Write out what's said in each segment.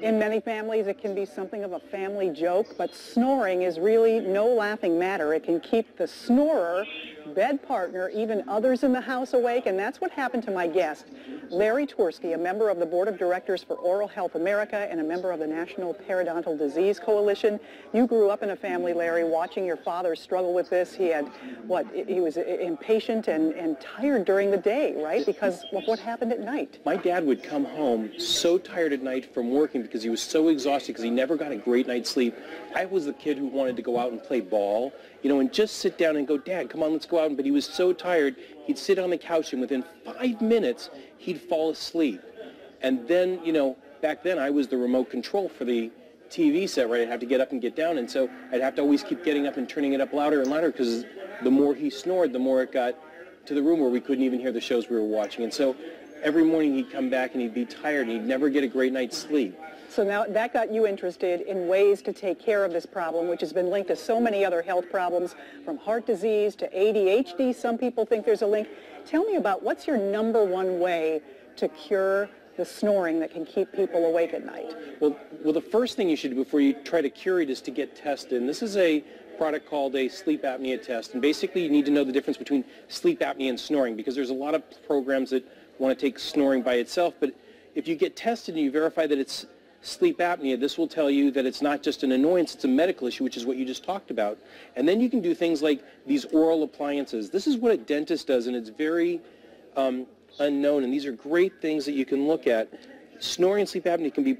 In many families, it can be something of a family joke, but snoring is really no laughing matter. It can keep the snorer, bed partner, even others in the house awake, and that's what happened to my guest, Larry Twersky, a member of the Board of Directors for Oral Health America and a member of the National Periodontal Disease Coalition. You grew up in a family, Larry, watching your father struggle with this. He had, he was impatient and tired during the day, right, because of what happened at night. My dad would come home so tired at night from working because he was so exhausted because he never got a great night's sleep. I was the kid who wanted to go out and play ball, you know, and just sit down and go, Dad, come on, let's go out. But he was so tired, he'd sit on the couch, and within 5 minutes, he'd fall asleep. And then, you know, back then I was the remote control for the TV set, right? I'd have to get up and get down, and so I'd have to always keep getting up and turning it up louder and louder because the more he snored, the more it got to the room where we couldn't even hear the shows we were watching. And so every morning he'd come back and he'd be tired and he'd never get a great night's sleep. So now that got you interested in ways to take care of this problem, which has been linked to so many other health problems, from heart disease to ADHD. Some people think there's a link. Tell me about what's your #1 way to cure the snoring that can keep people awake at night? Well, the first thing you should do before you try to cure it is to get tested. And this is a product called a sleep apnea test. And basically you need to know the difference between sleep apnea and snoring, because there's a lot of programs that want to take snoring by itself. But if you get tested and you verify that it's sleep apnea, this will tell you that it's not just an annoyance, it's a medical issue, which is what you just talked about. And then you can do things like these oral appliances. This is what a dentist does, and it's very unknown, and these are great things that you can look at. Snoring and sleep apnea can be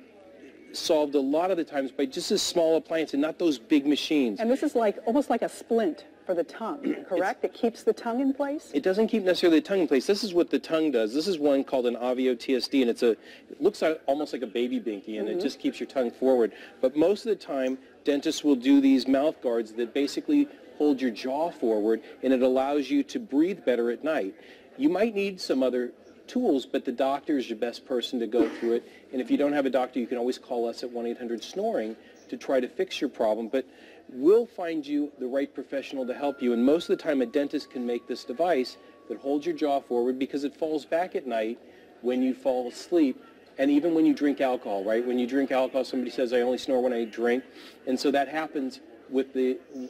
solved a lot of the times by just a small appliance and not those big machines. And this is like almost like a splint for the tongue, correct? It keeps the tongue in place? It doesn't keep necessarily the tongue in place. This is what the tongue does. This is one called an Avio TSD, and it looks almost like a baby binky, and it just keeps your tongue forward. But most of the time, dentists will do these mouth guards that basically hold your jaw forward, and it allows you to breathe better at night. You might need some other tools, but the doctor is your best person to go through it. And if you don't have a doctor, you can always call us at 1-800-SNORING to try to fix your problem. But we'll find you the right professional to help you. And most of the time, a dentist can make this device that holds your jaw forward because it falls back at night when you fall asleep. And even when you drink alcohol, right? When you drink alcohol, somebody says, I only snore when I drink. And so that happens with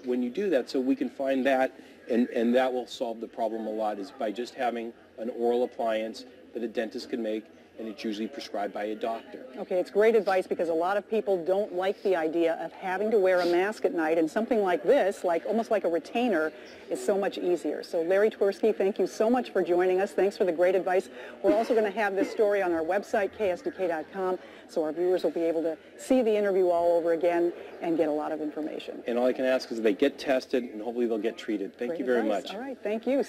when you do that. So we can find that, and that will solve the problem a lot, is by just having an oral appliance that a dentist can make, and it's usually prescribed by a doctor. Okay, it's great advice because a lot of people don't like the idea of having to wear a mask at night, and something like this, almost like a retainer, is so much easier. So Larry Twersky, thank you so much for joining us. Thanks for the great advice. We're also going to have this story on our website, ksdk.com, so our viewers will be able to see the interview all over again and get a lot of information. And all I can ask is that they get tested, and hopefully they'll get treated. Thank you very much. All right, thank you.